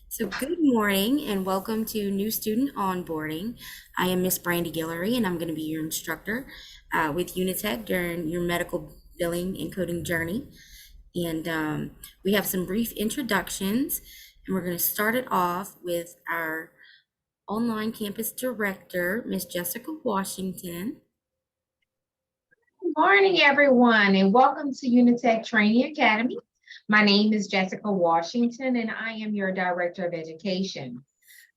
So good morning and welcome to New Student Onboarding. I am Miss Brandy Guillory and I'm going to be your instructor with Unitech during your medical billing and coding journey. And we have some brief introductions and we're going to start it off with our online campus director, Miss Jessica Washington. Good morning, everyone, and welcome to Unitech Training Academy. My name is Jessica Washington, and I am your Director of Education.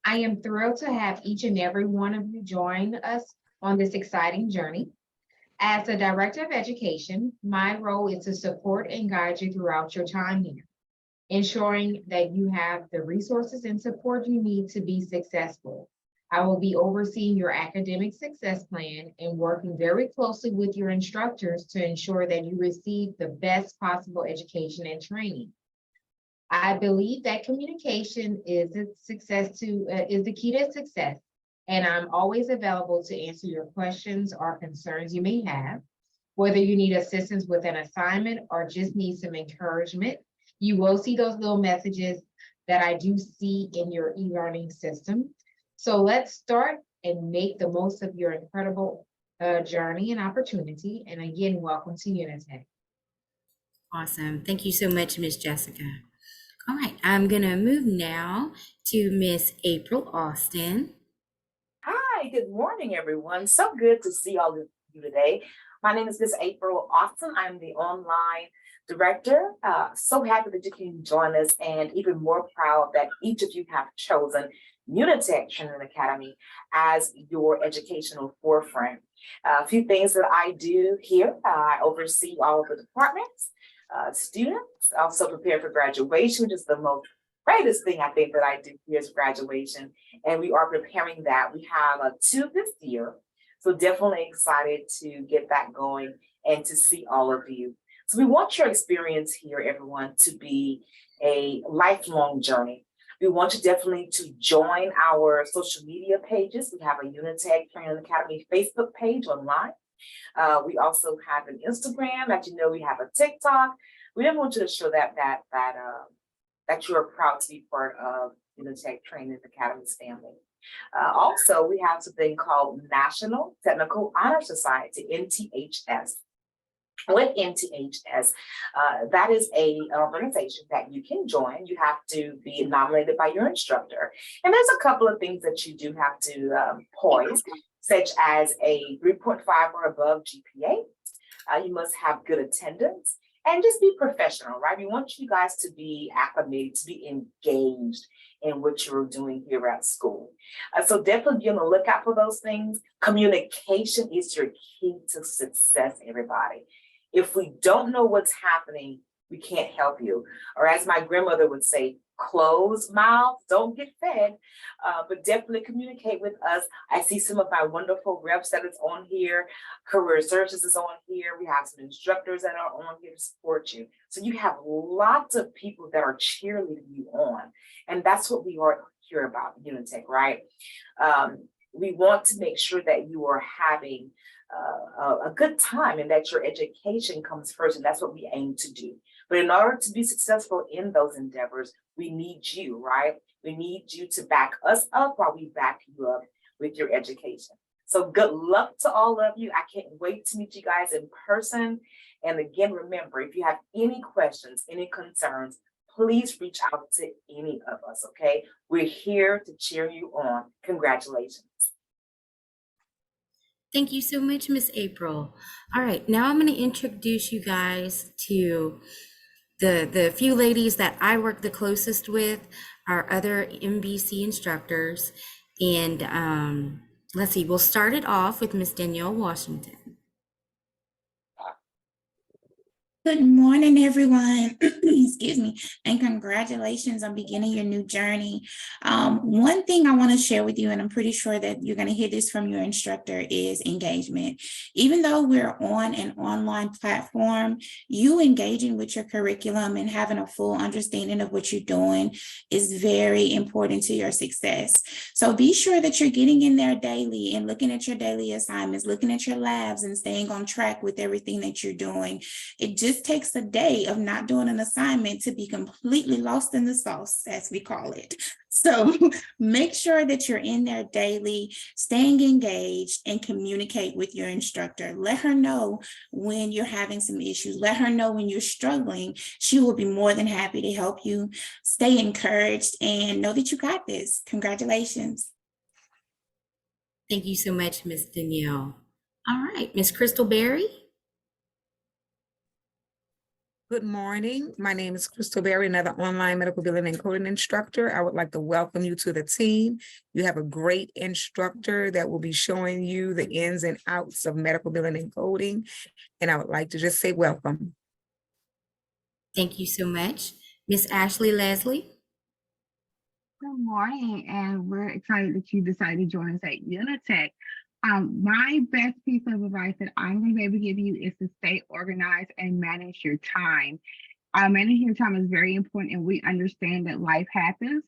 I am thrilled to have each and every one of you join us on this exciting journey. As the Director of Education, my role is to support and guide you throughout your time here, ensuring that you have the resources and support you need to be successful. I will be overseeing your academic success plan and working very closely with your instructors to ensure that you receive the best possible education and training. I believe that communication is the key to success, and I'm always available to answer your questions or concerns you may have. Whether you need assistance with an assignment or just need some encouragement, you will see those little messages that I do see in your e-learning system. So let's start and make the most of your incredible journey and opportunity. And again, welcome to Unitech. Awesome. Thank you so much, Miss Jessica. All right, I'm going to move now to Miss April Austin. Hi, good morning, everyone. So good to see all of you today. My name is Miss April Austin. I'm the online director. So happy that you can join us, and even more proud that each of you have chosen Unitech Training Academy as your educational forefront. A few things that I do here: I oversee all of the departments, students, also prepare for graduation, which is the most greatest thing I think that I do here is graduation. And we are preparing that. We have two this year. So definitely excited to get that going and to see all of you. So we want your experience here, everyone, to be a lifelong journey. We want you definitely to join our social media pages. We have a Unitech Training Academy Facebook page online. We also have an Instagram. As you know, we have a TikTok. We definitely want you to show that you are proud to be part of Unitech Training Academy's family. Also, we have something called National Technical Honor Society, NTHS. With NTHS, that is an organization that you can join. You have to be nominated by your instructor. And there's a couple of things that you do have to poise, such as a 3.5 or above GPA. You must have good attendance and just be professional, right? We want you guys to be acclimated, to be engaged in what you're doing here at school. So definitely be on the lookout for those things. Communication is your key to success, everybody. If we don't know what's happening, we can't help you. Or as my grandmother would say, closed mouths don't get fed, but definitely communicate with us. I see some of my wonderful reps that is on here. Career Services is on here. We have some instructors that are on here to support you. So you have lots of people that are cheerleading you on. And that's what we are here about, Unitech, right? We want to make sure that you are having a good time and that your education comes first. And that's what we aim to do. But in order to be successful in those endeavors, we need you, right? We need you to back us up while we back you up with your education. So good luck to all of you. I can't wait to meet you guys in person. And again, remember, if you have any questions, any concerns, please reach out to any of us, okay? We're here to cheer you on. Congratulations. Thank you so much, Miss April. All right, now I'm going to introduce you guys to the few ladies that I work the closest with, our other MBC instructors. And let's see, we'll start it off with Miss Danielle Washington. Good morning, everyone. Excuse me, and congratulations on beginning your new journey. One thing I want to share with you, and I'm pretty sure that you're going to hear this from your instructor, is engagement. Even though we're on an online platform, you engaging with your curriculum and having a full understanding of what you're doing is very important to your success. So be sure that you're getting in there daily and looking at your daily assignments, looking at your labs and staying on track with everything that you're doing. It just takes a day of not doing an assignment to be completely lost in the sauce, as we call it. So make sure that you're in there daily, staying engaged, and communicate with your instructor. Let her know when you're having some issues. Let her know when you're struggling. She will be more than happy to help you. Stay encouraged and know that you got this. Congratulations. Thank you so much, Miss Danielle. All right, Miss Crystal Berry. Good morning. My name is Crystal Berry, another online medical billing and coding instructor. I would like to welcome you to the team. You have a great instructor that will be showing you the ins and outs of medical billing and coding. And I would like to just say welcome. Thank you so much. Miss Ashley Leslie. Good morning, and we're excited that you decided to join us at Unitech. My best piece of advice that I'm going to be able to give you is to stay organized and manage your time. Managing your time is very important, and we understand that life happens,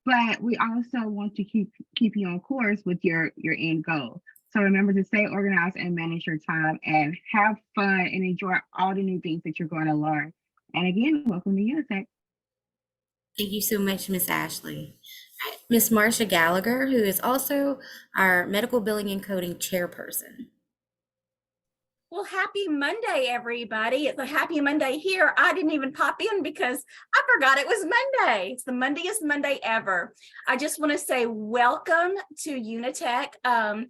but we also want to keep you on course with your end goal. So remember to stay organized and manage your time, and have fun and enjoy all the new things that you're going to learn. And again, welcome to Unitech. Thank you so much, Miss Ashley. Miss Marcia Gallagher, who is also our medical billing and coding chairperson. Well, happy Monday, everybody. It's a happy Monday here. I didn't even pop in because I forgot it was Monday. It's the Mondayest Monday ever. I just want to say welcome to Unitech.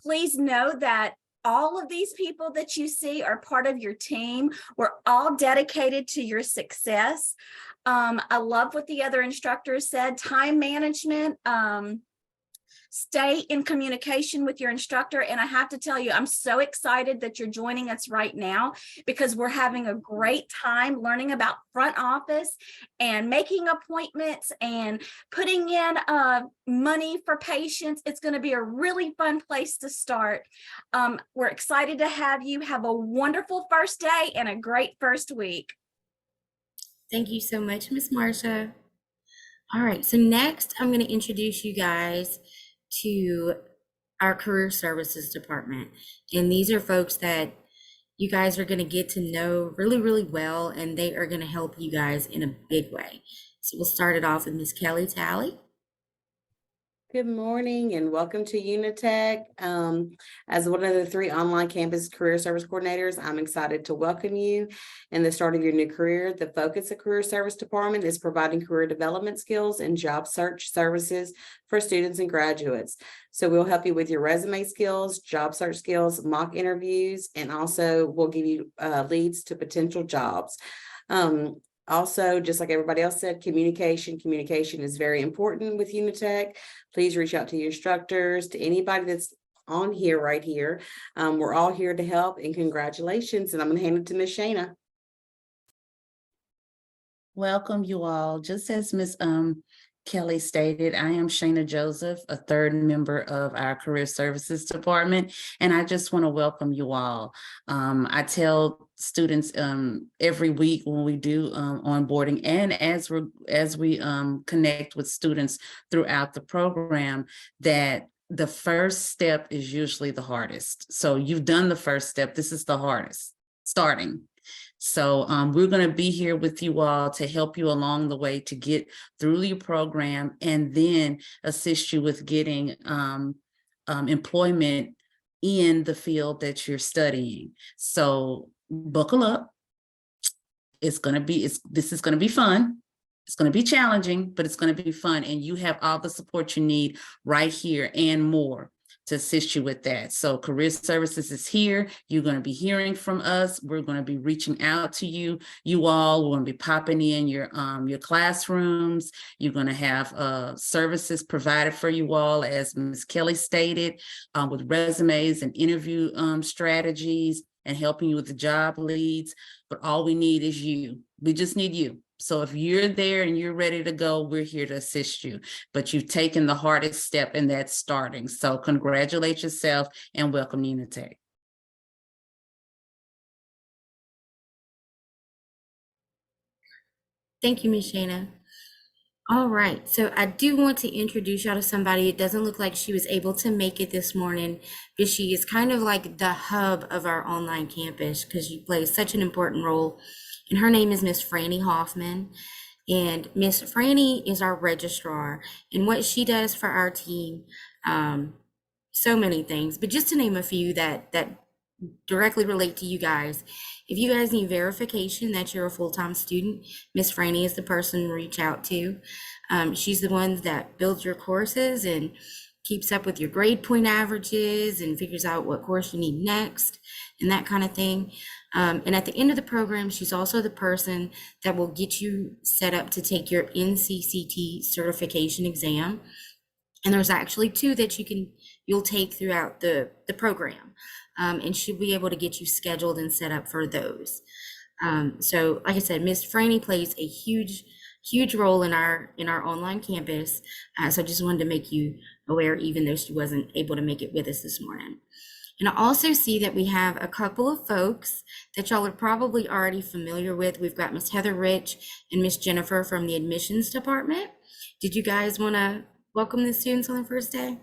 Please know that all of these people that you see are part of your team. We're all dedicated to your success. I love what the other instructors said, time management, stay in communication with your instructor. And I have to tell you, I'm so excited that you're joining us right now because we're having a great time learning about front office and making appointments and putting in money for patients. It's going to be a really fun place to start. We're excited to have you. Have a wonderful first day and a great first week. Thank you so much, Miss Marcia. All right, so next I'm going to introduce you guys to our career services department. And these are folks that you guys are going to get to know really, really well, and they are going to help you guys in a big way. So we'll start it off with Miss Kelly Talley. Good morning and welcome to Unitech. As one of the 3 online campus career service coordinators, I'm excited to welcome you in the start of your new career. The focus of Career Service Department is providing career development skills and job search services for students and graduates. So we'll help you with your resume skills, job search skills, mock interviews, and also we'll give you leads to potential jobs. Also, just like everybody else said, communication is very important with Unitech. Please reach out to your instructors, to anybody that's on here right here. We're all here to help, and congratulations. And I'm going to hand it to Miss Shana. Welcome you all. Just as Ms. Kelly stated, I am Shana Joseph, a 3rd member of our Career Services Department, and I just want to welcome you all. I tell students every week when we do onboarding, and as we connect with students throughout the program, that the first step is usually the hardest. So you've done the first step. This is the hardest, starting. So we're going to be here with you all to help you along the way to get through your program, and then assist you with getting employment in the field that you're studying. So buckle up. This is going to be fun. It's going to be challenging, but it's going to be fun. And you have all the support you need right here and more to assist you with that. So Career Services is here. You're going to be hearing from us. We're going to be reaching out to you all. We're going to be popping in your classrooms. You're going to have services provided for you all, as Ms. Kelly stated, with resumes and interview strategies, and helping you with the job leads. But all we need is you. We just need you. So if you're there and you're ready to go, we're here to assist you. But you've taken the hardest step, and that's starting. So congratulate yourself and welcome Unitech. Thank you, Ms. Shana. All right, so I do want to introduce y'all to somebody. It doesn't look like she was able to make it this morning, but she is kind of like the hub of our online campus because she plays such an important role. And her name is Miss Franny Hoffman. And Miss Franny is our registrar, and what she does for our team, so many things, but just to name a few that directly relate to you guys. If you guys need verification that you're a full-time student, Miss Franny is the person to reach out to. She's the one that builds your courses and keeps up with your grade point averages and figures out what course you need next and that kind of thing. And at the end of the program, she's also the person that will get you set up to take your NCCT certification exam. And there's actually two that you'll take throughout the program. And she'll be able to get you scheduled and set up for those. So like I said, Miss Franny plays a huge role in our online campus. So I just wanted to make you aware, even though she wasn't able to make it with us this morning. And I also see that we have a couple of folks that y'all are probably already familiar with. We've got Miss Heather Rich and Miss Jennifer from the admissions department. Did you guys want to welcome the students on the first day?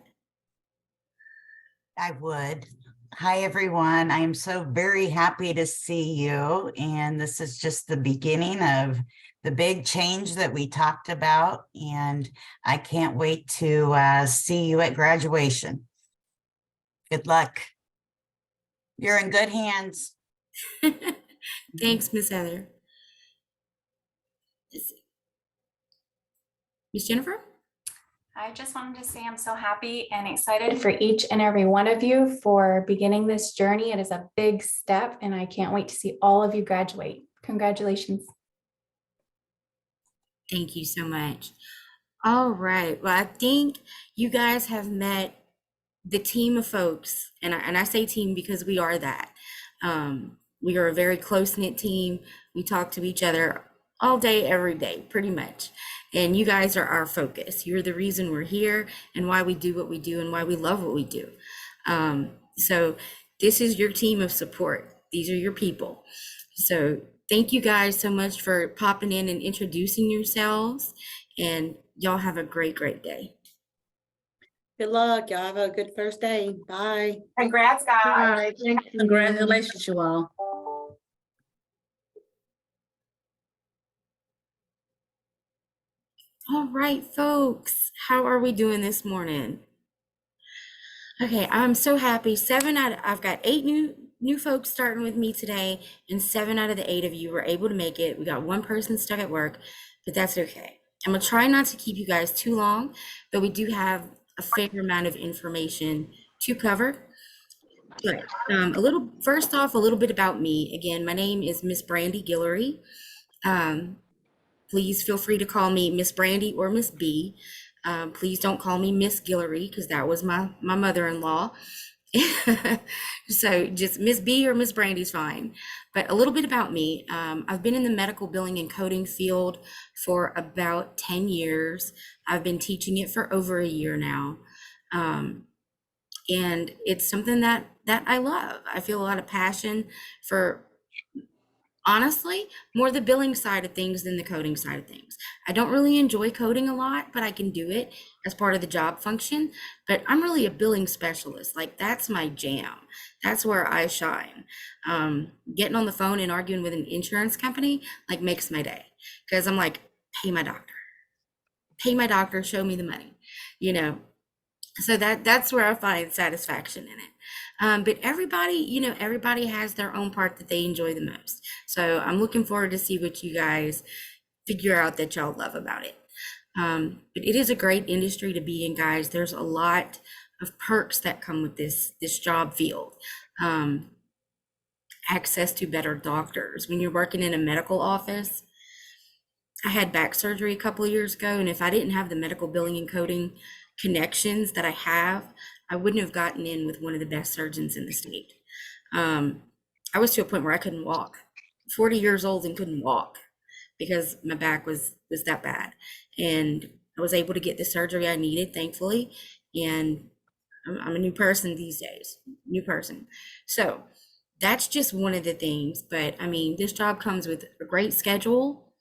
I would. Hi, everyone. I am so very happy to see you. And this is just the beginning of the big change that we talked about. And I can't wait to see you at graduation. Good luck. You're in good hands. Thanks, Miss Heather. Miss Jennifer? I just wanted to say I'm so happy and excited for each and every one of you for beginning this journey. It is a big step, and I can't wait to see all of you graduate. Congratulations. Thank you so much. All right. Well, I think you guys have met the team of folks, and I say team because we are that. We are a very close-knit team. We talk to each other all day, every day, pretty much. And you guys are our focus. You're the reason we're here and why we do what we do and why we love what we do. So this is your team of support. These are your people. So thank you guys so much for popping in and introducing yourselves. And y'all have a great day. Good luck. Y'all have a good first day. Bye. Congrats, guys. Right. Congratulations, you all. All right, folks, how are we doing this morning? Okay, I'm so happy. I've got 8 new folks starting with me today, and 7 out of the 8 of you were able to make it. We got 1 person stuck at work, but that's okay. I'm gonna try not to keep you guys too long, but we do have a fair amount of information to cover. But first off, a little bit about me. Again, my name is Miss Brandy Guillory. Please feel free to call me Miss Brandy or Miss B. Please don't call me Miss Guillory because that was my mother-in-law. So just Miss B or Miss Brandy's fine. But a little bit about me. I've been in the medical billing and coding field for about 10 years. I've been teaching it for over a year now. And it's something that I love. I feel a lot of passion for, honestly, more the billing side of things than the coding side of things. I don't really enjoy coding a lot, but I can do it as part of the job function. But I'm really a billing specialist. Like, that's my jam. That's where I shine. Getting on the phone and arguing with an insurance company like makes my day, because I'm like, pay my doctor, show me the money, you know. So that's where I find satisfaction in it. But everybody has their own part that they enjoy the most. So I'm looking forward to see what you guys figure out that y'all love about it. But it is a great industry to be in, guys. There's a lot of perks that come with this job field. Access to better doctors. When you're working in a medical office, I had back surgery a couple of years ago, and if I didn't have the medical billing and coding connections that I have, I wouldn't have gotten in with one of the best surgeons in the state. I was to a point where I couldn't walk, 40 years old and couldn't walk because my back was that bad. And I was able to get the surgery I needed, thankfully. And I'm a new person these days, new person. So that's just one of the things. But I mean, this job comes with a great schedule,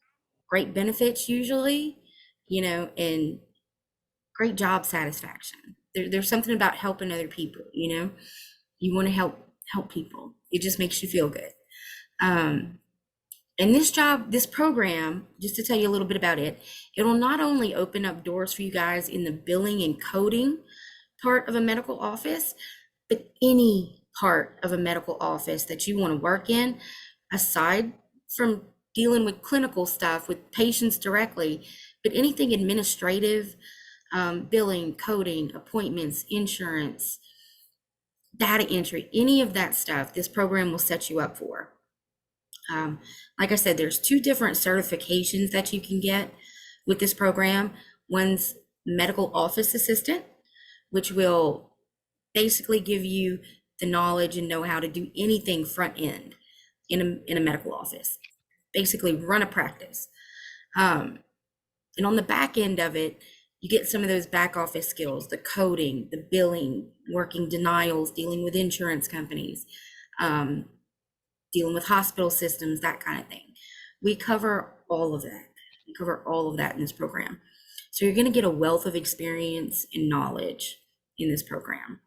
great benefits usually, and great job satisfaction. There's something about helping other people, you want to help people. It just makes you feel good. And this program, just to tell you a little bit about it, it'll not only open up doors for you guys in the billing and coding part of a medical office, but any part of a medical office that you want to work in, aside from dealing with clinical stuff with patients directly, but anything administrative, billing, coding, appointments, insurance, data entry, any of that stuff, this program will set you up for. Like I said, there's 2 different certifications that you can get with this program. One's medical office assistant, which will basically give you the knowledge and know how to do anything front end in a medical office, basically run a practice. And on the back end of it, you get some of those back office skills, the coding, the billing, working denials, dealing with insurance companies, dealing with hospital systems, that kind of thing. We cover all of that. We cover all of that in this program. So you're going to get a wealth of experience and knowledge in this program.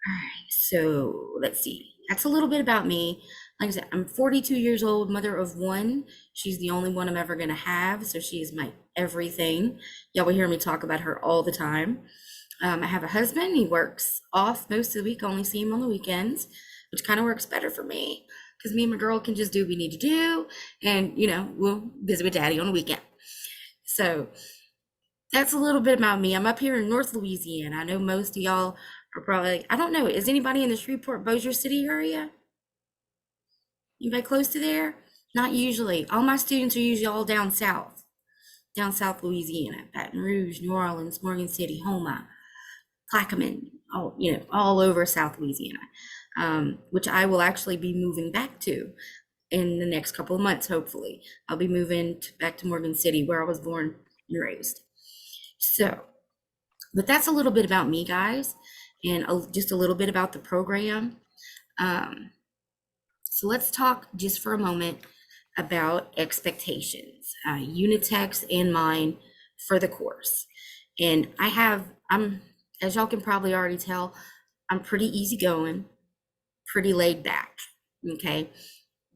All right, so let's see. That's a little bit about me. Like I said, I'm 42 years old, mother of 1. She's the only one I'm ever going to have, so she is my everything. Y'all will hear me talk about her all the time. I have a husband. He works off most of the week, only see him on the weekends, which kind of works better for me because me and my girl can just do what we need to do, and we'll visit with daddy on the weekend. So that's a little bit about me. I'm up here in North Louisiana. I know most of y'all are probably, I don't know, is anybody in the Shreveport-Bossier City area? Anybody close to there? Not usually. All my students are usually all down south Louisiana, Baton Rouge, New Orleans, Morgan City, Houma, Plaquemine, all over South Louisiana, which I will actually be moving back to in the next couple of months. Hopefully I'll be moving back to Morgan City, where I was born and raised. So, but that's a little bit about me, guys, and just a little bit about the program. So let's talk just for a moment about expectations, Unitech's and mine for the course. And I'm, as y'all can probably already tell, I'm pretty easygoing, pretty laid back, okay?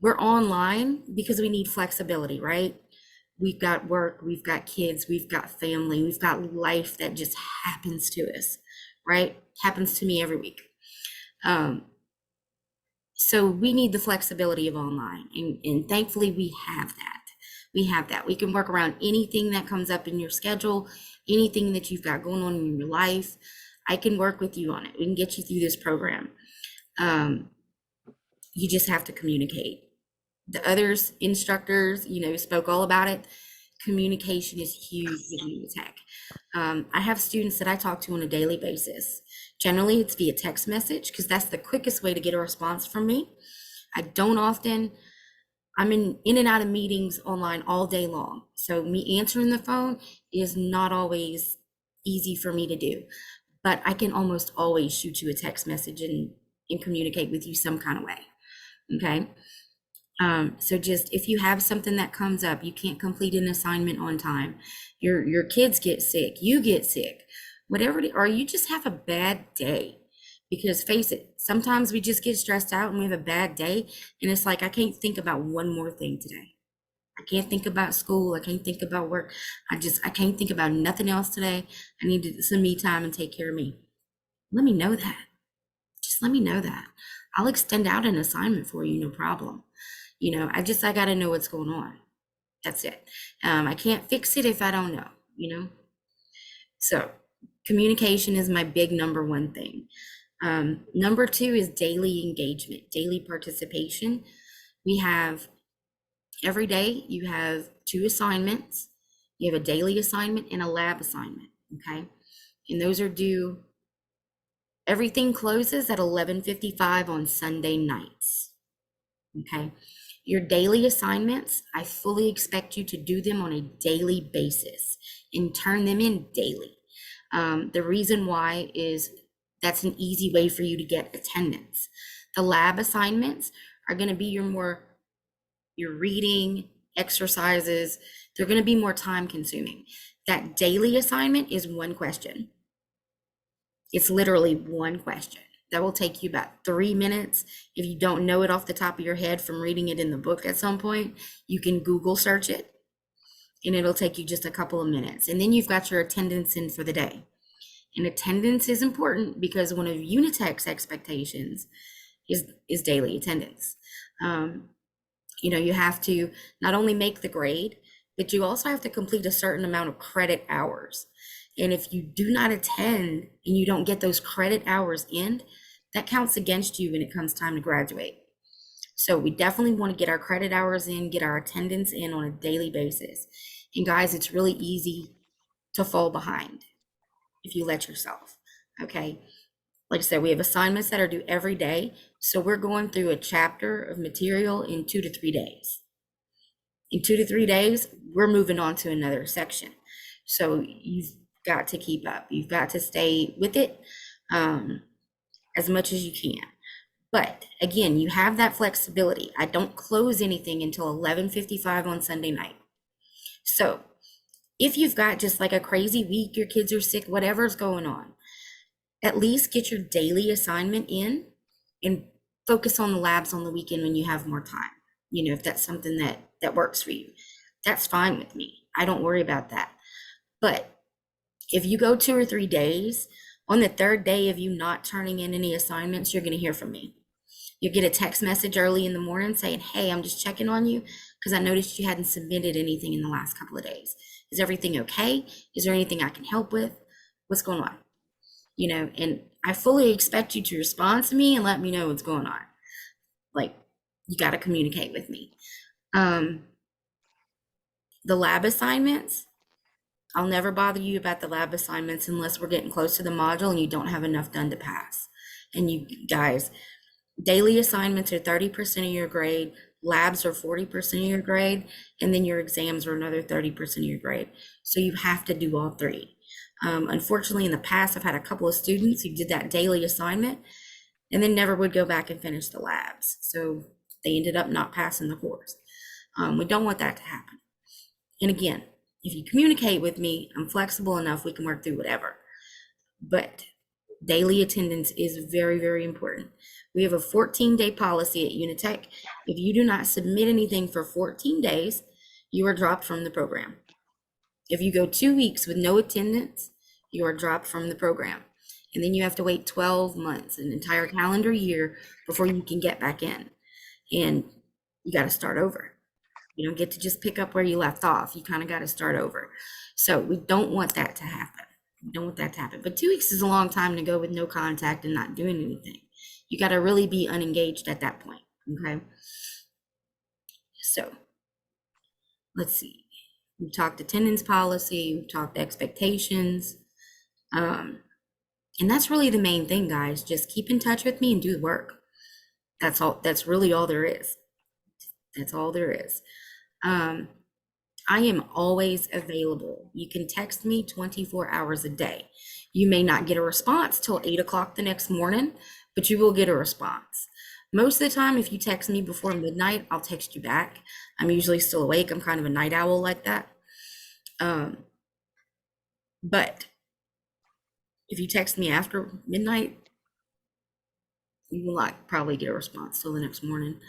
We're online because we need flexibility, right? We've got work, we've got kids, we've got family, we've got life that just happens to us, right? Happens to me every week. So we need the flexibility of online, and thankfully we have that. We can work around anything that comes up in your schedule, anything that you've got going on in your life. I can work with you on it. We can get you through this program. You just have to communicate. The others, instructors, spoke all about it. Communication is huge with Unitech. I have students that I talk to on a daily basis. Generally, it's via text message because that's the quickest way to get a response from me. I'm in and out of meetings online all day long. So me answering the phone is not always easy for me to do, but I can almost always shoot you a text message and communicate with you some kind of way, okay? So just if you have something that comes up, you can't complete an assignment on time, your kids get sick, you get sick, whatever, or you just have a bad day. Because face it, sometimes we just get stressed out and we have a bad day, and it's like, I can't think about one more thing today. I can't think about school. I can't think about work. I can't think about nothing else today. I need some me time and take care of me. Let me know that. Just let me know that. I'll extend out an assignment for you, no problem. I got to know what's going on. That's it. I can't fix it if I don't know, So communication is my big number 1 thing. Number 2 is daily engagement, daily participation. We have every day, you have 2 assignments. You have a daily assignment and a lab assignment, okay? And those are due, everything closes at 11:55 on Sunday nights, okay? Your daily assignments, I fully expect you to do them on a daily basis and turn them in daily. The reason why is that's an easy way for you to get attendance. The lab assignments are going to be your reading exercises. They're going to be more time consuming. That daily assignment is 1 question. It's literally 1 question. That will take you about 3 minutes. If you don't know it off the top of your head from reading it in the book at some point, you can Google search it and it'll take you just a couple of minutes. And then you've got your attendance in for the day. And attendance is important because one of Unitech's expectations is daily attendance. You know, you have to not only make the grade, but you also have to complete a certain amount of credit hours. And if you do not attend and you don't get those credit hours in, that counts against you when it comes time to graduate. So we definitely want to get our credit hours in, get our attendance in on a daily basis. And guys, it's really easy to fall behind if you let yourself, okay? Like I said, we have assignments that are due every day. So we're going through a chapter of material in 2 to 3 days. In 2 to 3 days, we're moving on to another section. So you've got to keep up. You've got to stay with it as much as you can. But again, you have that flexibility. I don't close anything until 11:55 on Sunday night. So if you've got just like a crazy week, your kids are sick, whatever's going on, at least get your daily assignment in and focus on the labs on the weekend when you have more time. You know, if that's something that works for you, that's fine with me. I don't worry about that. But if you go 2 or 3 days, on the third day of you not turning in any assignments, you're going to hear from me. You get a text message early in the morning saying, hey, I'm just checking on you because I noticed you hadn't submitted anything in the last couple of days. Is everything okay? Is there anything I can help with? What's going on? You know, and I fully expect you to respond to me and let me know what's going on. Like, you got to communicate with me. The lab assignments, I'll never bother you about the lab assignments unless we're getting close to the module and you don't have enough done to pass. And you guys, daily assignments are 30% of your grade, labs are 40% of your grade, and then your exams are another 30% of your grade. So you have to do all three. Unfortunately, in the past, I've had a couple of students who did that daily assignment and then never would go back and finish the labs. So they ended up not passing the course. We don't want that to happen. And again, if you communicate with me, I'm flexible enough, we can work through whatever. But daily attendance is very, very important. We have a 14-day policy at Unitech. If you do not submit anything for 14 days, you are dropped from the program. If you go 2 weeks with no attendance, you are dropped from the program. And then you have to wait 12 months, an entire calendar year, before you can get back in. And you got to start over. You don't get to just pick up where you left off. You kind of got to start over. So we don't want that to happen. We don't want that to happen. But 2 weeks is a long time to go with no contact and not doing anything. You got to really be unengaged at that point. Okay. So let's see. We've talked attendance policy, we've talked expectations. And that's really the main thing, guys. Just keep in touch with me and do the work. That's all. That's really all there is. That's all there is. I am always available. You can text me 24 hours a day. You may not get a response till 8 o'clock the next morning, but you will get a response. Most of the time, if you text me before midnight, I'll text you back. I'm usually still awake. I'm kind of a night owl like that. But if you text me after midnight, you will not probably get a response till the next morning.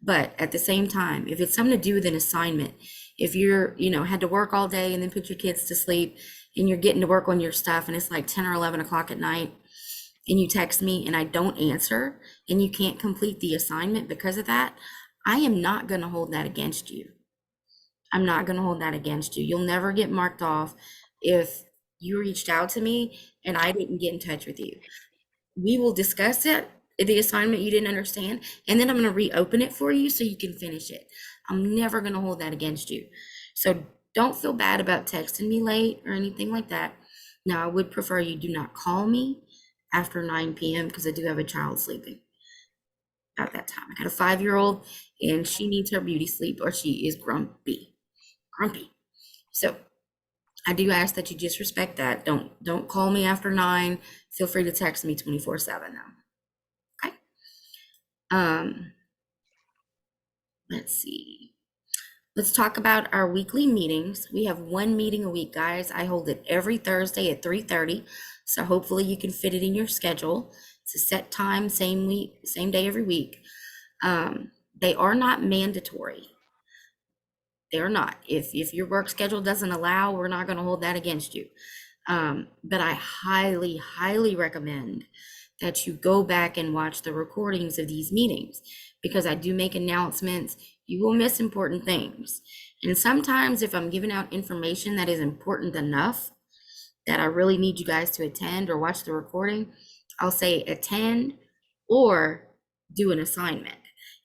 But at the same time, if it's something to do with an assignment, if you're, had to work all day and then put your kids to sleep and you're getting to work on your stuff and it's like 10 or 11 o'clock at night and you text me and I don't answer and you can't complete the assignment because of that, I am not going to hold that against you. I'm not going to hold that against you. You'll never get marked off if you reached out to me and I didn't get in touch with you. We will discuss it, the assignment you didn't understand, and then I'm going to reopen it for you so you can finish it. I'm never going to hold that against you. So don't feel bad about texting me late or anything like that. Now, I would prefer you do not call me after 9 p.m. because I do have a child sleeping at that time. I got a 5-year-old and she needs her beauty sleep or she is grumpy. So I do ask that you just respect that. Don't call me after 9. Feel free to text me 24/7 now. Okay. Let's see. Let's talk about our weekly meetings. We have one meeting a week, guys. I hold it every Thursday at 3:30. So hopefully you can fit it in your schedule. It's a set time, same week, same day every week. They are not mandatory. They are not. If your work schedule doesn't allow, we're not going to hold that against you. But I highly, highly recommend that you go back and watch the recordings of these meetings, because I do make announcements. You will miss important things. And sometimes if I'm giving out information that is important enough that I really need you guys to attend or watch the recording, I'll say attend or do an assignment.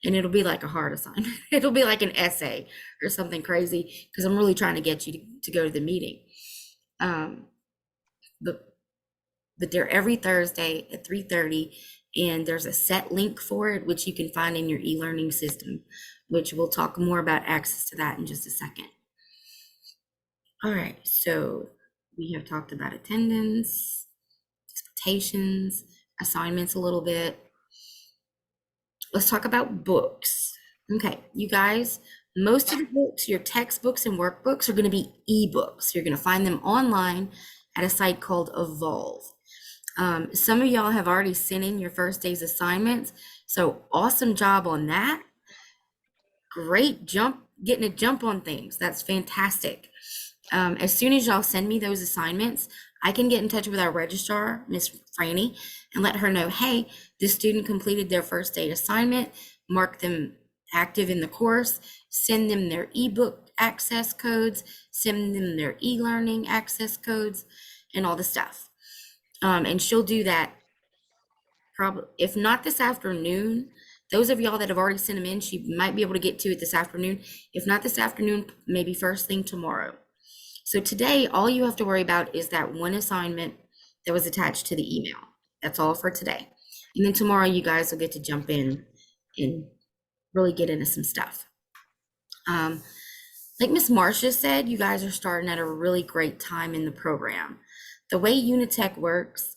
And it'll be like a hard assignment. It'll be like an essay or something crazy, because I'm really trying to get you to go to the meeting. But they're every Thursday at 3:30, and there's a set link for it, which you can find in your e-learning system, which we'll talk more about access to that in just a second. All right, so we have talked about attendance, expectations, assignments a little bit. Let's talk about books. Okay, you guys, most of the books, your textbooks and workbooks, are going to be ebooks. You're going to find them online at a site called Evolve. Some of y'all have already sent in your first day's assignments, so awesome job on that. Great getting a jump on things. That's fantastic. As soon as y'all send me those assignments, I can get in touch with our registrar, Miss Franny, and let her know, hey, this student completed their first day assignment, mark them active in the course, send them their ebook access codes, send them their e-learning access codes, and all the stuff. And she'll do that probably, if not this afternoon. Those of y'all that have already sent them in, she might be able to get to it this afternoon. If not this afternoon, maybe first thing tomorrow. So today, all you have to worry about is that one assignment that was attached to the email. That's all for today. And then tomorrow, you guys will get to jump in and really get into some stuff. Like Miss Marcia said, you guys are starting at a really great time in the program. The way Unitech works,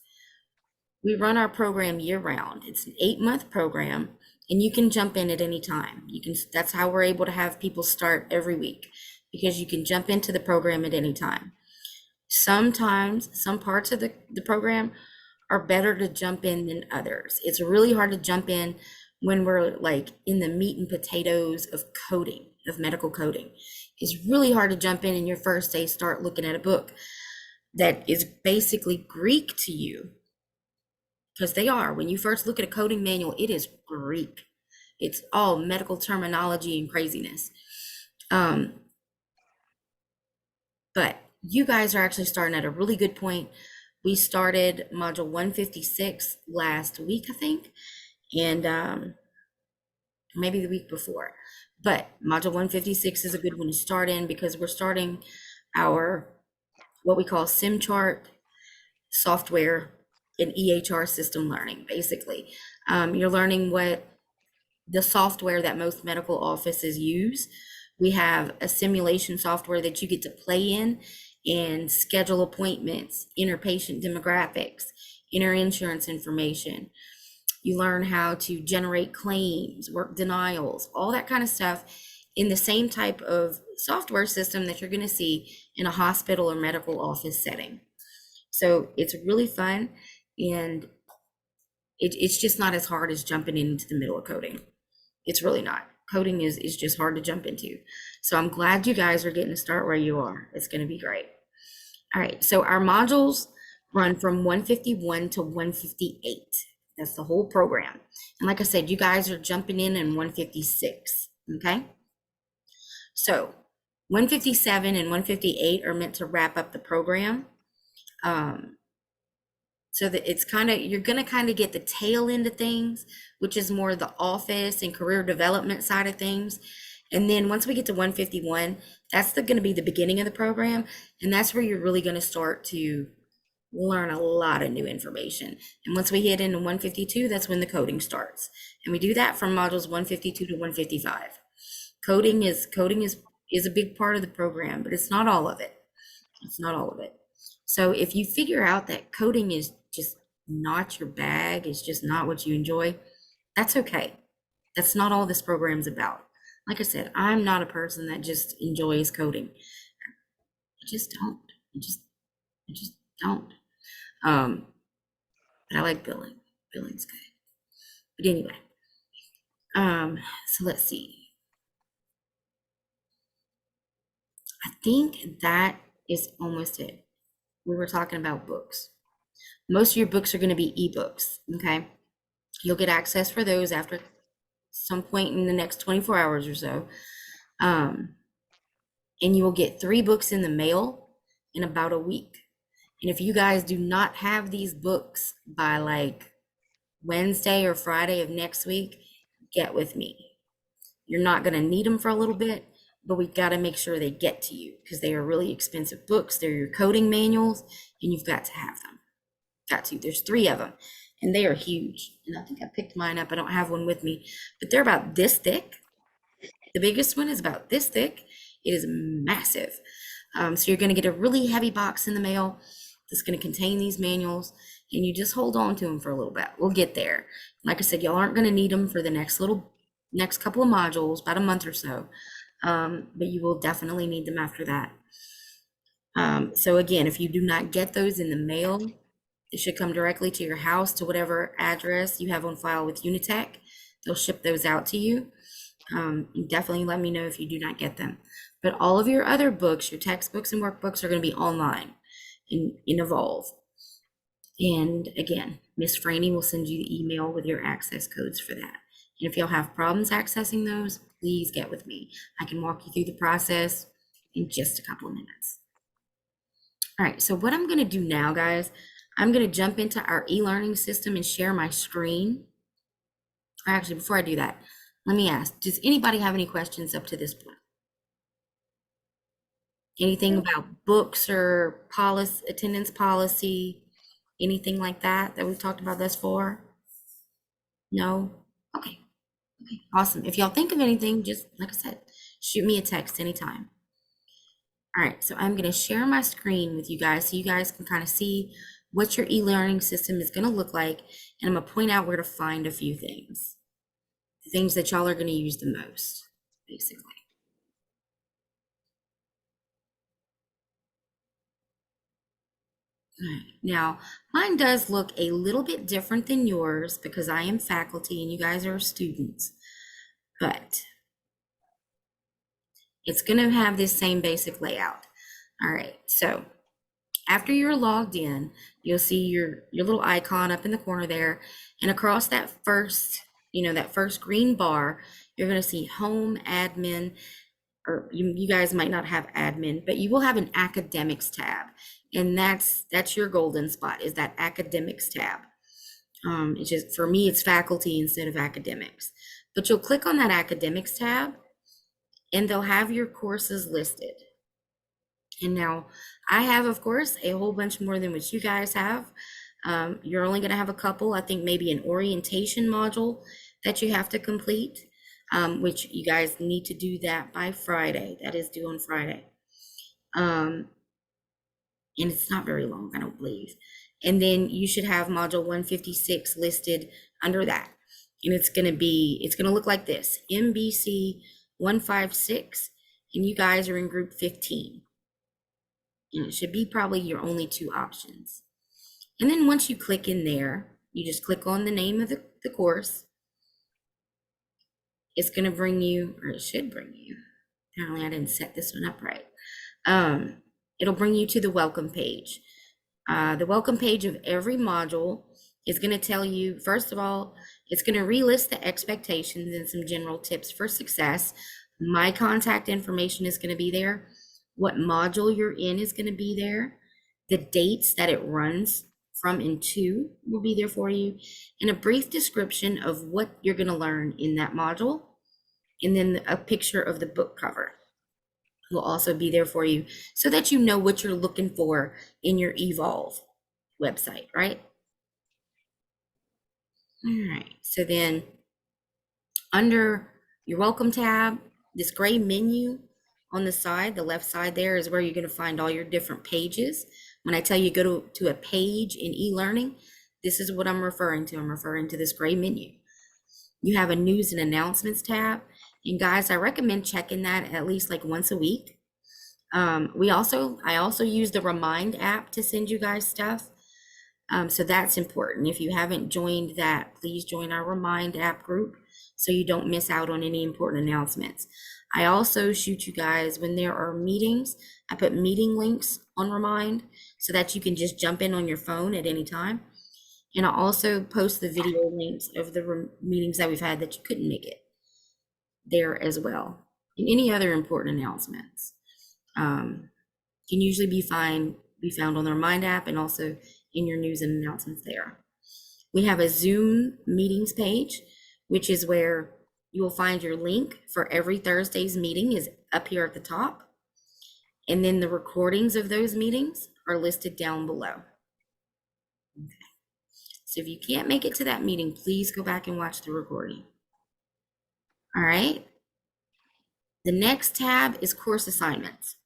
we run our program year round. It's an 8-month program, and you can jump in at any time. That's how we're able to have people start every week, because you can jump into the program at any time. Sometimes some parts of the program are better to jump in than others. It's really hard to jump in when we're like in the meat and potatoes of coding, of medical coding. It's really hard to jump in your first day, start looking at a book that is basically Greek to you, because they are. When you first look at a coding manual, it is Greek. It's all medical terminology and craziness. But you guys are actually starting at a really good point. We started module 156 last week, I think, and maybe the week before. But module 156 is a good one to start in, because we're starting our what we call SimChart software and EHR system learning, basically. You're learning what the software that most medical offices use. We have a simulation software that you get to play in and schedule appointments, enter patient demographics, enter insurance information. You learn how to generate claims, work denials, all that kind of stuff in the same type of software system that you're going to see in a hospital or medical office setting. So it's really fun, and it's just not as hard as jumping into the middle of coding. It's really not. Coding is just hard to jump into. So I'm glad you guys are getting to start where you are. It's going to be great. All right, so our modules run from 151 to 158. That's the whole program. And like I said, you guys are jumping in 156, okay? So 157 and 158 are meant to wrap up the program. So that it's you're gonna kind of get the tail end of things, which is more the office and career development side of things. And then once we get to 151, that's gonna be the beginning of the program. And that's where you're really gonna start to learn a lot of new information. And once we hit into 152, that's when the coding starts. And we do that from modules 152 to 155. Coding is a big part of the program, but it's not all of it. It's not all of it. So if you figure out that coding is just not your bag, it's just not what you enjoy, that's okay. That's not all this program's about. Like I said, I'm not a person that just enjoys coding. I just don't. I just don't. But I like billing. Billing's good. But anyway, so let's see. I think that is almost it. We were talking about books. Most of your books are going to be ebooks, okay? You'll get access for those after some point in the next 24 hours or so. And you will get 3 books in the mail in about a week. And if you guys do not have these books by like Wednesday or Friday of next week, get with me. You're not going to need them for a little bit, but we got to make sure they get to you because they are really expensive books. They're your coding manuals, and you've got to have them. Got to. There's 3 of them, and they are huge. And I think I picked mine up. I don't have one with me, but they're about this thick. The biggest one is about this thick. It is massive. So you're going to get a really heavy box in the mail that's going to contain these manuals, and you just hold on to them for a little bit. We'll get there. Like I said, y'all aren't going to need them for the next couple of modules, about a month or so. But you will definitely need them after that. So again, if you do not get those in the mail, it should come directly to your house, to whatever address you have on file with Unitech. They'll ship those out to you. Definitely let me know if you do not get them. But all of your other books, your textbooks and workbooks, are going to be online in Evolve. And again, Miss Franny will send you the email with your access codes for that. And if y'all have problems accessing those, please get with me. I can walk you through the process in just a couple of minutes. All right, so what I'm going to do now, guys, I'm going to jump into our e-learning system and share my screen. Actually, before I do that, let me ask, does anybody have any questions up to this point? Anything about books or policy, attendance policy, anything like that we've talked about thus far? No? Okay. Okay, awesome. If y'all think of anything, just like I said, shoot me a text anytime. All right, so I'm going to share my screen with you guys so you guys can kind of see what your e-learning system is going to look like. And I'm going to point out where to find a few things, the things that y'all are going to use the most, basically. All right, now mine does look a little bit different than yours because I am faculty and you guys are students, but it's going to have this same basic layout. All right, so after you're logged in, you'll see your little icon up in the corner there, and across that first, that first green bar, you're going to see home, admin, or you guys might not have admin, but you will have an academics tab, and that's your golden spot, is that academics tab. It's just, for me, it's faculty instead of academics, but you'll click on that academics tab and they'll have your courses listed. And now I have, of course, a whole bunch more than what you guys have. You're only going to have a couple, I think maybe an orientation module that you have to complete, which you guys need to do that by Friday. That is due on Friday. And it's not very long, I don't believe. And then you should have module 156 listed under that. And it's going to look like this, MBC 156, and you guys are in group 15. And it should be probably your only 2 options. And then once you click in there, you just click on the name of the course. It's going to bring you, or it should bring you, apparently I didn't set this one up right. It'll bring you to the welcome page. The welcome page of every module is going to tell you, first of all, it's going to relist the expectations and some general tips for success. My contact information is going to be there. What module you're in is going to be there. The dates that it runs from and to will be there for you, and a brief description of what you're going to learn in that module, and then a picture of the book cover will also be there for you so that you know what you're looking for in your Evolve website, right? All right, so then under your welcome tab, this gray menu on the side, the left side there, is where you're going to find all your different pages. When I tell you go to a page in e-learning, this is what I'm referring to. I'm referring to this gray menu. You have a news and announcements tab. And guys, I recommend checking that at least like once a week. I also use the Remind app to send you guys stuff. So that's important. If you haven't joined that, please join our Remind app group so you don't miss out on any important announcements. I also shoot you guys when there are meetings. I put meeting links on Remind so that you can just jump in on your phone at any time. And I also post the video links of the meetings that we've had that you couldn't make it there as well. And any other important announcements can usually be found on the Remind app and also in your news and announcements there. We have a Zoom meetings page, which is where you will find your link for every Thursday's meeting is up here at the top. And then the recordings of those meetings are listed down below. Okay. So if you can't make it to that meeting, please go back and watch the recording. All right. The next tab is course assignments.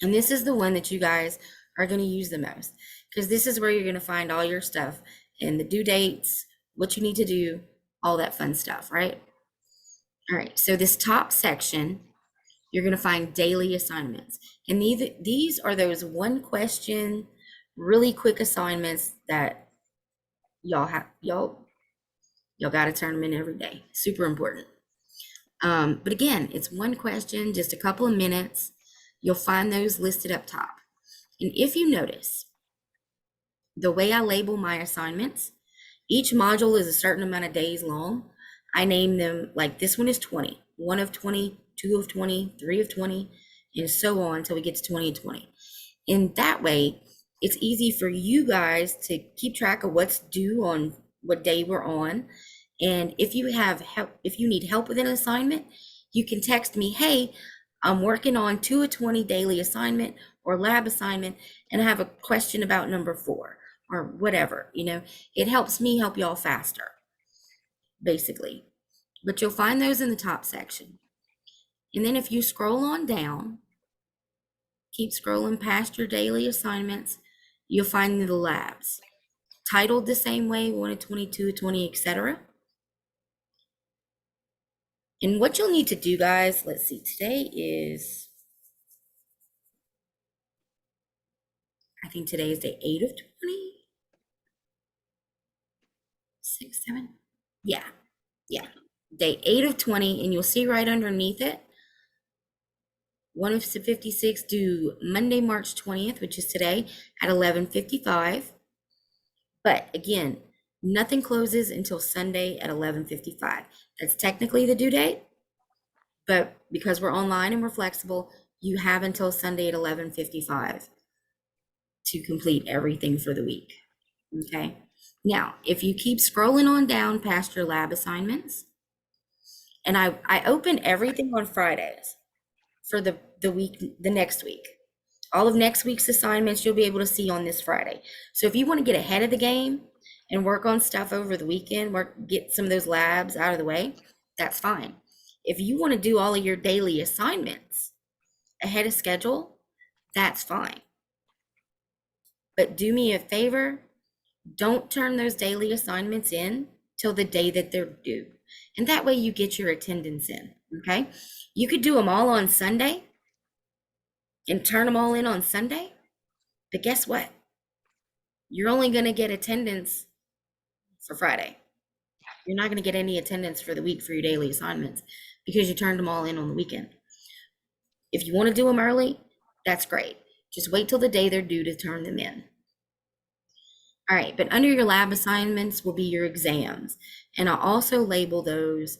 And this is the one that you guys are going to use the most, because this is where you're going to find all your stuff and the due dates, what you need to do, all that fun stuff, right? All right, so this top section, you're going to find daily assignments. And these are those one question, really quick assignments that y'all got to turn them in every day. Super important. But again, it's one question, just a couple of minutes. You'll find those listed up top. And if you notice, the way I label my assignments, each module is a certain amount of days long. I name them like this one is 20, 1 of 20, 2 of 20, 3 of 20, and so on until we get to 20 and 20. And that way, it's easy for you guys to keep track of what's due on what day we're on. And if you have help, if you need help with an assignment, you can text me, hey, I'm working on 2 of 20 daily assignment or lab assignment, and I have a question about number 4 or whatever, you know, it helps me help y'all faster, basically. But you'll find those in the top section. And then if you scroll on down, keep scrolling past your daily assignments, you'll find the labs titled the same way, 1 of 20, 2 of 20, etc. And what you'll need to do, guys, let's see, today is, I think today is day 8 of 20. 6, 7. Yeah. Day 8 of 20, and you'll see right underneath it, 1 of 56 due Monday, March 20th, which is today at 11:55. But again, nothing closes until Sunday at 11:55. That's technically the due date, but because we're online and we're flexible, you have until Sunday at 11:55 to complete everything for the week. Okay. Now, if you keep scrolling on down past your lab assignments, and I open everything on Fridays for the next week. All of next week's assignments you'll be able to see on this Friday. So if you want to get ahead of the game and work on stuff over the weekend, get some of those labs out of the way, that's fine. If you want to do all of your daily assignments ahead of schedule, that's fine. But do me a favor, don't turn those daily assignments in till the day that they're due. And that way you get your attendance in, okay? You could do them all on Sunday and turn them all in on Sunday, but guess what? You're only gonna get attendance for Friday. You're not gonna get any attendance for the week for your daily assignments because you turned them all in on the weekend. If you wanna do them early, that's great. Just wait till the day they're due to turn them in. All right, but under your lab assignments will be your exams. And I'll also label those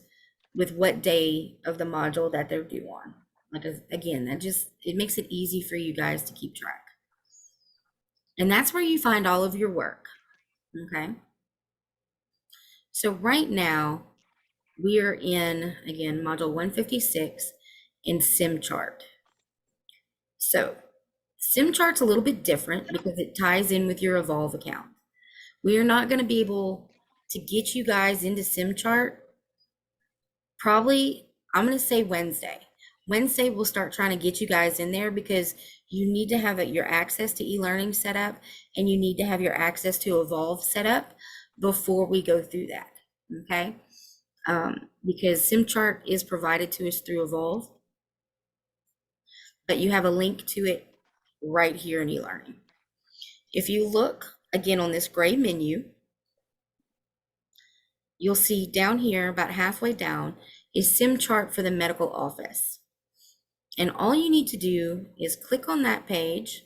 with what day of the module that they're due on. Like, again, it makes it easy for you guys to keep track. And that's where you find all of your work, okay? So right now, we are in, again, module 156 in SimChart. So SimChart's a little bit different because it ties in with your Evolve account. We are not going to be able to get you guys into SimChart probably, I'm going to say Wednesday. Wednesday, we'll start trying to get you guys in there because you need to have your access to e-learning set up and you need to have your access to Evolve set up before we go through that, okay? Because SimChart is provided to us through Evolve, but you have a link to it right here in e-learning. If you look again, on this gray menu, you'll see down here, about halfway down, is SIM chart for the medical office. And all you need to do is click on that page,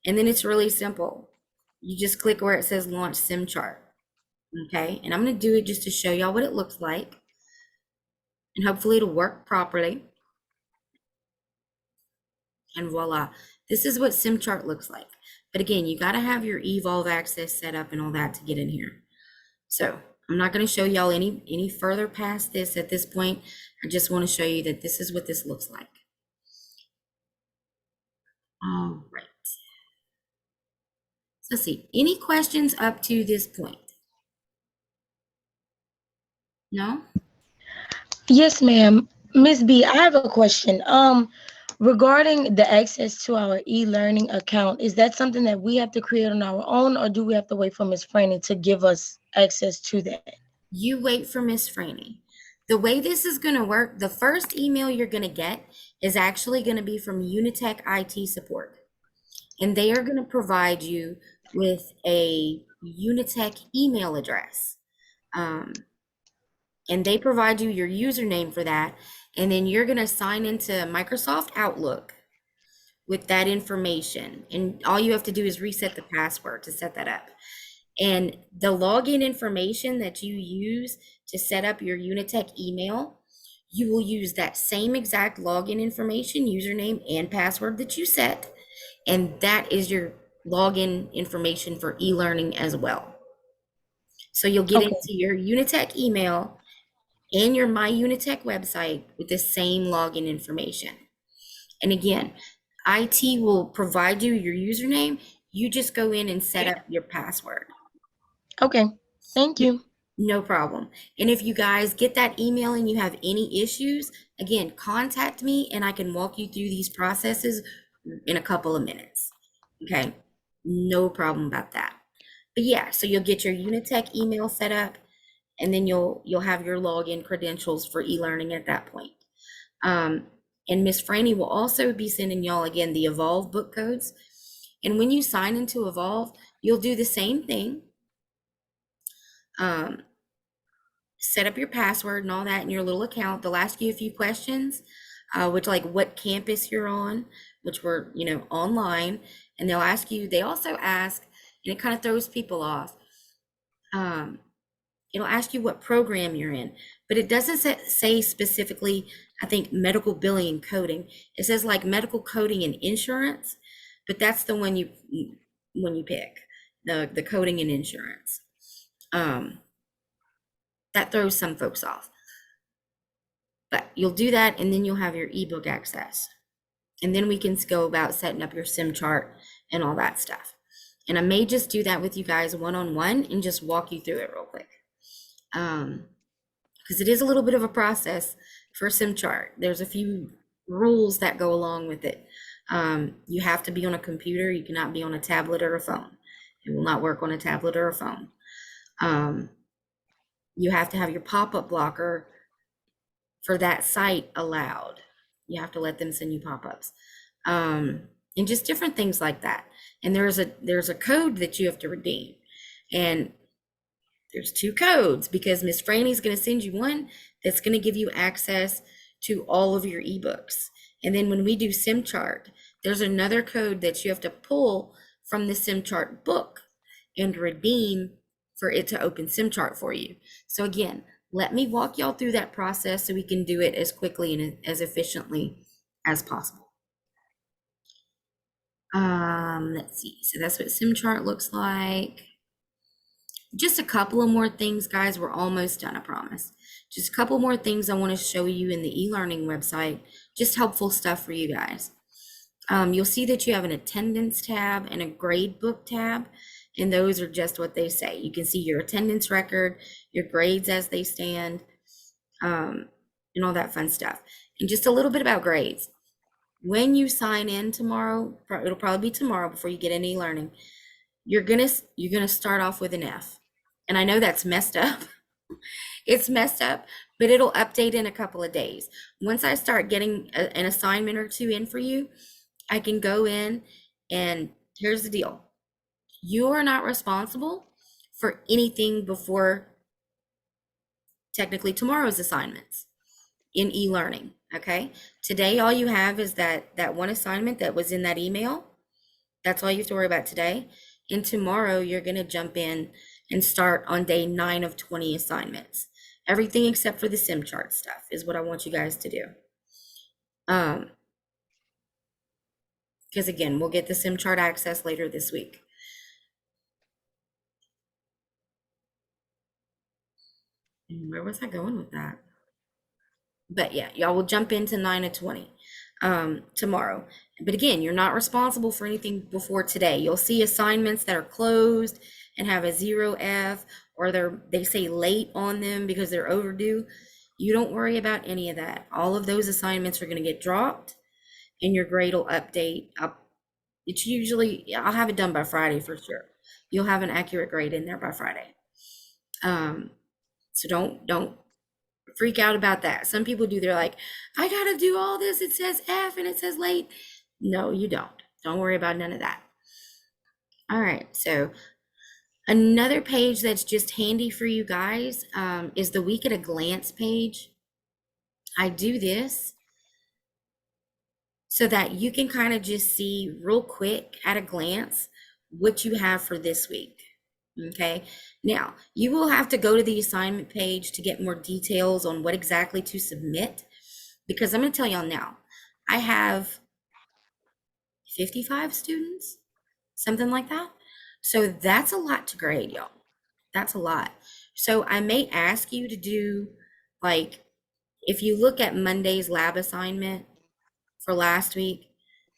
and then it's really simple. You just click where it says launch SIM chart. Okay, and I'm going to do it just to show y'all what it looks like, and hopefully it'll work properly. And voila, this is what SIM chart looks like. But again, you got to have your Evolve access set up and all that to get in here. So I'm not going to show y'all any further past this at this point. I just want to show you that this is what this looks like. All right. So let's see, any questions up to this point? No? Yes, ma'am. Miss B, I have a question. Regarding the access to our e-learning account, is that something that we have to create on our own, or do we have to wait for Miss Franny to give us access to that? You wait for Miss Franny. The way this is going to work, the first email you're going to get is actually going to be from Unitech IT support. And they are going to provide you with a Unitech email address. And they provide you your username for that. And then you're going to sign into Microsoft Outlook with that information. And all you have to do is reset the password to set that up. And the login information that you use to set up your Unitech email, you will use that same exact login information, username, and password that you set. And that is your login information for e-learning as well. So you'll get into your Unitech email and your My Unitech website with the same login information. And again, IT will provide you your username. You just go in and set up your password. Okay, thank you. No problem. And if you guys get that email and you have any issues, again, contact me and I can walk you through these processes in a couple of minutes. Okay, no problem about that. But yeah, so you'll get your Unitech email set up, and then you'll have your login credentials for e-learning at that point. And Miss Franny will also be sending y'all, again, the Evolve book codes. And when you sign into Evolve, you'll do the same thing. Set up your password and all that in your little account. They'll ask you a few questions, which like what campus you're on, which we're, online. And they'll ask you, they also ask, and it kind of throws people off. It'll ask you what program you're in, but it doesn't say specifically, I think, medical billing and coding. It says like medical coding and insurance, but that's the one you pick, the coding and insurance. That throws some folks off. But you'll do that, and then you'll have your ebook access. And then we can go about setting up your SIM chart and all that stuff. And I may just do that with you guys one-on-one and just walk you through it real quick. Because it is a little bit of a process for SIM chart. There's a few rules that go along with it. You have to be on a computer. You cannot be on a tablet or a phone. It will not work on a tablet or a phone. You have to have your pop-up blocker for that site allowed. You have to let them send you pop-ups. And just different things like that. And there's a code that you have to redeem. And there's 2 codes, because Miss Franny's going to send you one that's going to give you access to all of your ebooks. And then when we do SIM chart, there's another code that you have to pull from the SIM chart book and redeem for it to open SIM chart for you. So again, let me walk y'all through that process so we can do it as quickly and as efficiently as possible. Let's see. So that's what SIM chart looks like. Just a couple of more things, guys. We're almost done, I promise. Just a couple more things I want to show you in the e-learning website. Just helpful stuff for you guys. You'll see that you have an attendance tab and a grade book tab, and those are just what they say. You can see your attendance record, your grades as they stand, and all that fun stuff. And just a little bit about grades. When you sign in tomorrow, it'll probably be tomorrow before you get any e-learning, you're gonna start off with an F. And I know that's messed up. It's messed up, but it'll update in a couple of days. Once I start getting an assignment or 2 in for you, I can go in, and here's the deal. You are not responsible for anything before technically tomorrow's assignments in e-learning, okay? Today, all you have is that one assignment that was in that email. That's all you have to worry about today. And tomorrow, you're gonna jump in and start on day 9 of 20 assignments. Everything except for the sim chart stuff is what I want you guys to do. Because again, we'll get the sim chart access later this week. And where was I going with that? But yeah, y'all will jump into 9 of 20 tomorrow. But again, you're not responsible for anything before today. You'll see assignments that are closed and have a 0F, or they say late on them because they're overdue. You don't worry about any of that. All of those assignments are going to get dropped and your grade will update up. It's usually, I'll have it done by Friday for sure. You'll have an accurate grade in there by Friday. So don't freak out about that. Some people do, they're like, I gotta do all this, it says F and it says late. No, you don't worry about none of that. All right, so another page that's just handy for you guys is the week at a glance page. I do this so that you can kind of just see real quick at a glance what you have for this week. Okay, now you will have to go to the assignment page to get more details on what exactly to submit, because I'm going to tell y'all now, I have 55 students, something like that. So that's a lot to grade, y'all. That's a lot. So I may ask you to do, like, if you look at Monday's lab assignment for last week,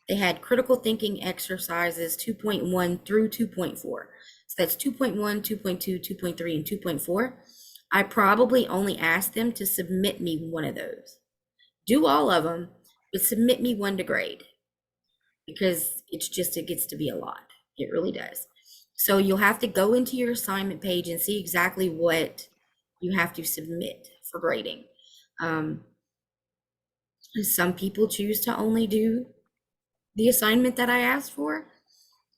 they had critical thinking exercises 2.1 through 2.4. So that's 2.1, 2.2, 2.3, and 2.4. I probably only asked them to submit me one of those. Do all of them, but submit me one to grade, because it gets to be a lot. It really does. So you'll have to go into your assignment page and see exactly what you have to submit for grading. Some people choose to only do the assignment that I asked for.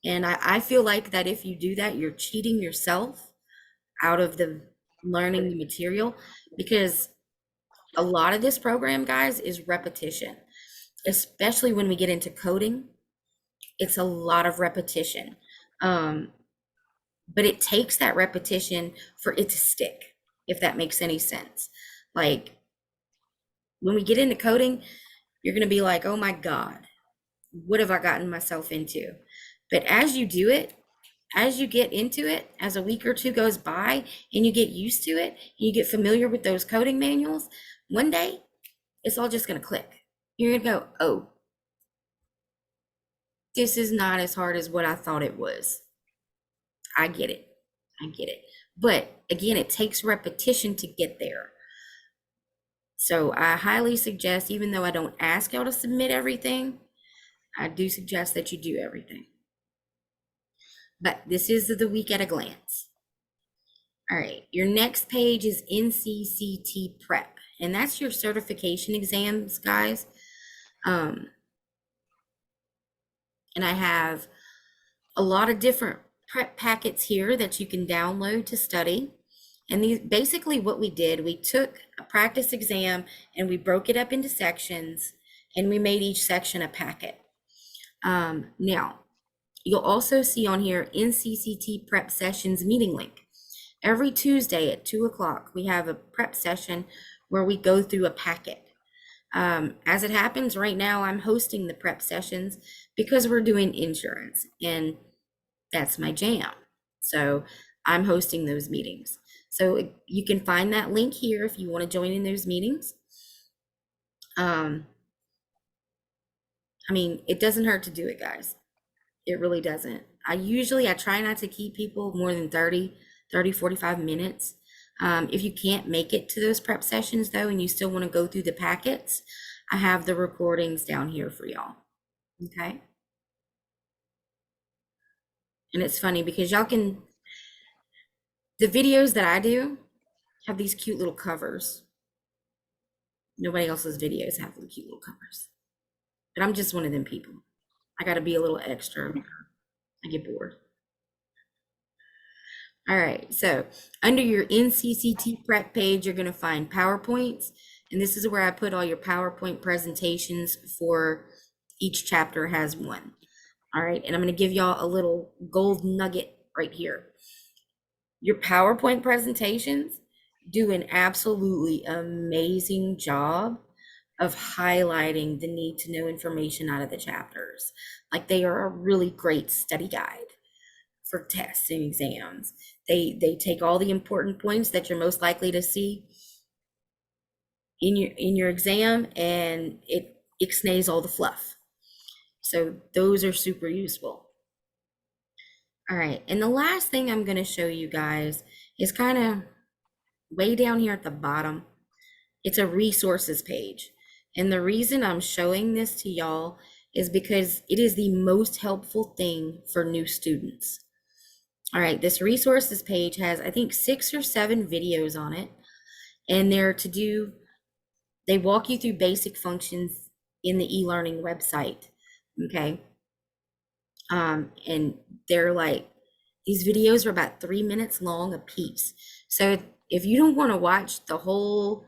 And I feel like that if you do that, you're cheating yourself out of the learning the material, because a lot of this program, guys, is repetition, especially when we get into coding. It's a lot of repetition. But it takes that repetition for it to stick, if that makes any sense. Like when we get into coding, you're going to be like, oh my God, what have I gotten myself into? But as you do it, as you get into it, as a week or two goes by and you get used to it, you get familiar with those coding manuals, one day it's all just going to click. You're going to go, oh, this is not as hard as what I thought it was. I get it. I get it. But again, it takes repetition to get there. So I highly suggest, even though I don't ask y'all to submit everything, I do suggest that you do everything. But this is the week at a glance. All right, your next page is NCCT Prep, and that's your certification exams, guys. And I have a lot of different prep packets here that you can download to study. And these, basically what we did, we took a practice exam and we broke it up into sections and we made each section a packet. Now, you'll also see on here NCCT Prep Sessions meeting link. Every Tuesday at 2 o'clock, we have a prep session where we go through a packet. As it happens right now, I'm hosting the prep sessions because we're doing insurance and that's my jam. So I'm hosting those meetings. So you can find that link here if you want to join in those meetings. I mean, it doesn't hurt to do it, guys. It really doesn't. I try not to keep people more than 30, 45 minutes. If you can't make it to those prep sessions though, and you still want to go through the packets, I have the recordings down here for y'all. Okay. And it's funny because y'all can, the videos that I do have these cute little covers. Nobody else's videos have the cute little covers. But I'm just one of them people. I got to be a little extra. I get bored. All right, so under your NCCT prep page, you're gonna find PowerPoints. And this is where I put all your PowerPoint presentations for each chapter has one. All right, and I'm gonna give y'all a little gold nugget right here. Your PowerPoint presentations do an absolutely amazing job of highlighting the need to know information out of the chapters. Like they are a really great study guide for tests and exams. They take all the important points that you're most likely to see in your exam, and it ixnays all the fluff. So those are super useful. All right, and the last thing I'm going to show you guys is kind of way down here at the bottom. It's a resources page. And the reason I'm showing this to y'all is because it is the most helpful thing for new students. All right, this resources page has, I think, 6 or 7 videos on it. And they walk you through basic functions in the e-learning website, okay? And they're like, these videos are about 3 minutes long a piece. So if you don't want to watch the whole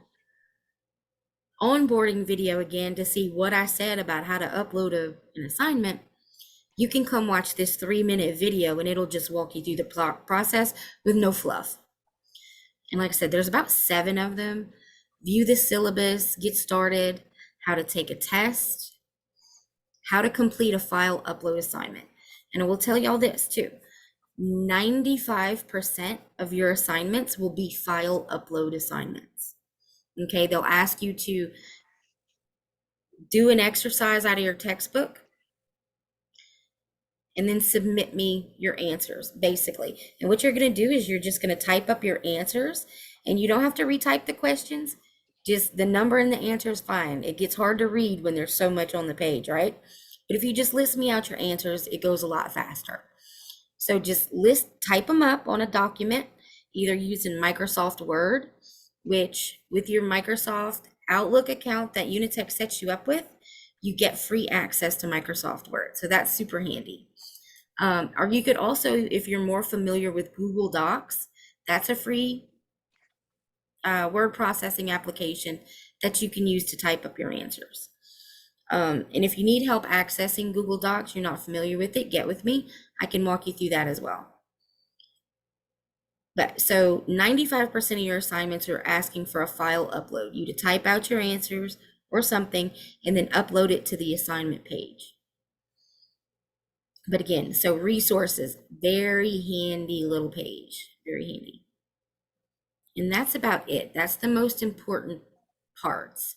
onboarding video again to see what I said about how to upload an assignment, you can come watch this 3-minute video and it'll just walk you through the process with no fluff. And like I said, there's about 7 of them. View the syllabus, get started, how to take a test, how to complete a file upload assignment. And I will tell y'all this too, 95% of your assignments will be file upload assignments. Okay, they'll ask you to do an exercise out of your textbook and then submit me your answers, basically. And what you're going to do is you're just going to type up your answers, and you don't have to retype the questions. Just the number and the answer is fine. It gets hard to read when there's so much on the page, right? But if you just list me out your answers, it goes a lot faster. So just type them up on a document, either using Microsoft Word, which with your Microsoft Outlook account that Unitech sets you up with, you get free access to Microsoft Word. So that's super handy. Or you could also, if you're more familiar with Google Docs, that's a free word processing application that you can use to type up your answers. And if you need help accessing Google Docs, you're not familiar with it, get with me. I can walk you through that as well. But so 95% of your assignments are asking for a file upload, you to type out your answers or something and then upload it to the assignment page. But again, so resources, very handy little page, very handy. And that's about it. That's the most important parts,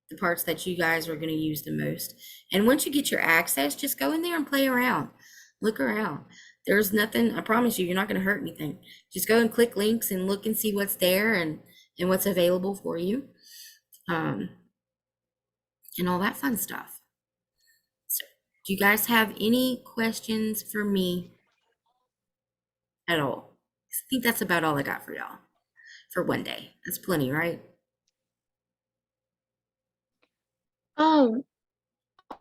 the parts that you guys are going to use the most. And once you get your access, just go in there and play around, look around. There's nothing, I promise you, you're not going to hurt anything. Just go and click links and look and see what's there and what's available for you, and all that fun stuff. So do you guys have any questions for me at all? I think that's about all I got for y'all for one day. That's plenty, right?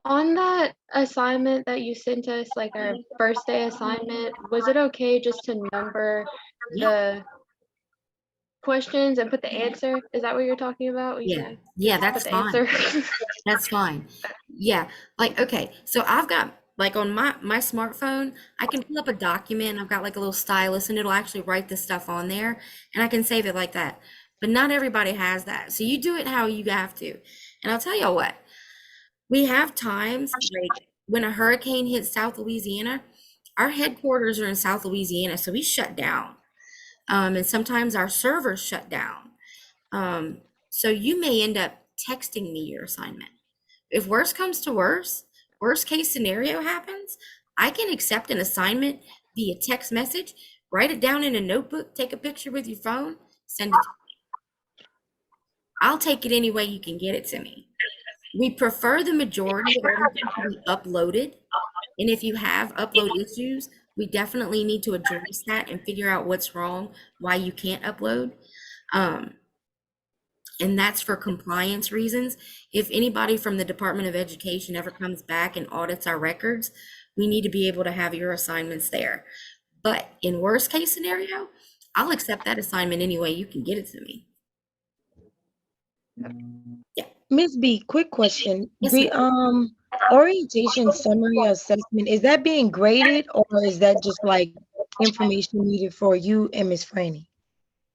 On that assignment that you sent us, like our first day assignment, was it okay just to number the questions and put the answer? Is that what you're talking about? Yeah, that's put the fine. answer. That's fine. Yeah, like, okay, so I've got, like, on my smartphone, I can pull up a document, I've got like a little stylus, and it'll actually write this stuff on there, and I can save it like that. But not everybody has that. So you do it how you have to. And I'll tell you what, we have times like when a hurricane hits South Louisiana, our headquarters are in South Louisiana, so we shut down. And sometimes our servers shut down. So you may end up texting me your assignment. If worst comes to worst case scenario happens, I can accept an assignment via text message, write it down in a notebook, take a picture with your phone, send it to me. I'll take it any way you can get it to me. We prefer the majority of everything to be uploaded. And if you have upload issues, we definitely need to address that and figure out what's wrong, why you can't upload. And that's for compliance reasons. If anybody from the Department of Education ever comes back and audits our records, we need to be able to have your assignments there. But in worst case scenario, I'll accept that assignment any way you can get it to me. Yeah. Miss B, quick question. Yes, The ma'am. orientation summary assessment, is that being graded or is that just like information needed for you and Miss Franny?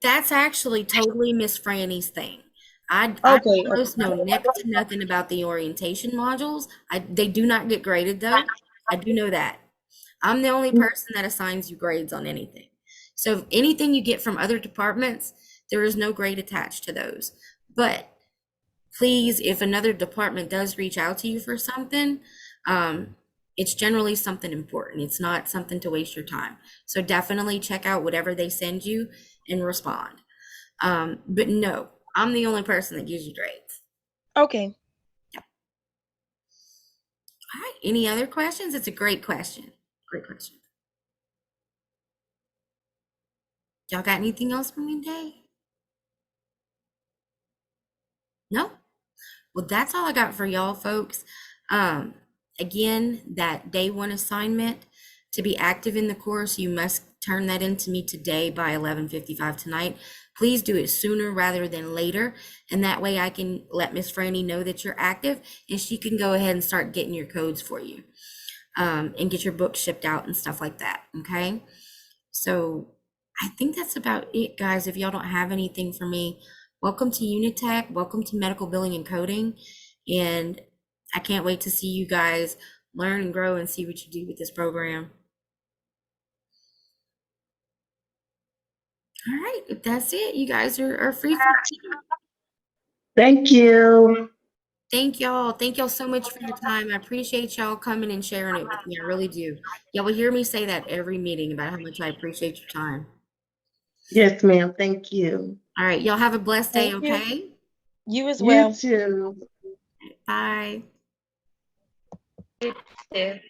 That's actually totally Miss Franny's thing. I Okay, almost know next to nothing about the orientation modules. They do not get graded though. I do know that. I'm the only person that assigns you grades on anything. So if anything you get from other departments, there is no grade attached to those. But please, if another department does reach out to you for something, it's generally something important. It's not something to waste your time. So definitely check out whatever they send you and respond. But no, I'm the only person that gives you grades. okay. All right. Any other questions? It's a great question. Great question. Y'all got anything else for me today? No? Well, that's all I got for y'all folks. Again, that day one assignment, to be active in the course, you must turn that into me today by 11:55 tonight. Please do it sooner rather than later. And that way I can let Miss Franny know that you're active and she can go ahead and start getting your codes for you. And get your book shipped out and stuff like that. Okay. So I think that's about it, guys. If y'all don't have anything for me, welcome to Unitech. Welcome to Medical Billing and Coding. And I can't wait to see you guys learn and grow and see what you do with this program. All right. If that's it, you guys are free. Thank you. Thank y'all. Thank y'all so much for your time. I appreciate y'all coming and sharing it with me. I really do. Y'all will hear me say that every meeting about how much I appreciate your time. Yes, ma'am. Thank you. All right. Y'all have a blessed day, Thank you. okay? You as well. Bye. It's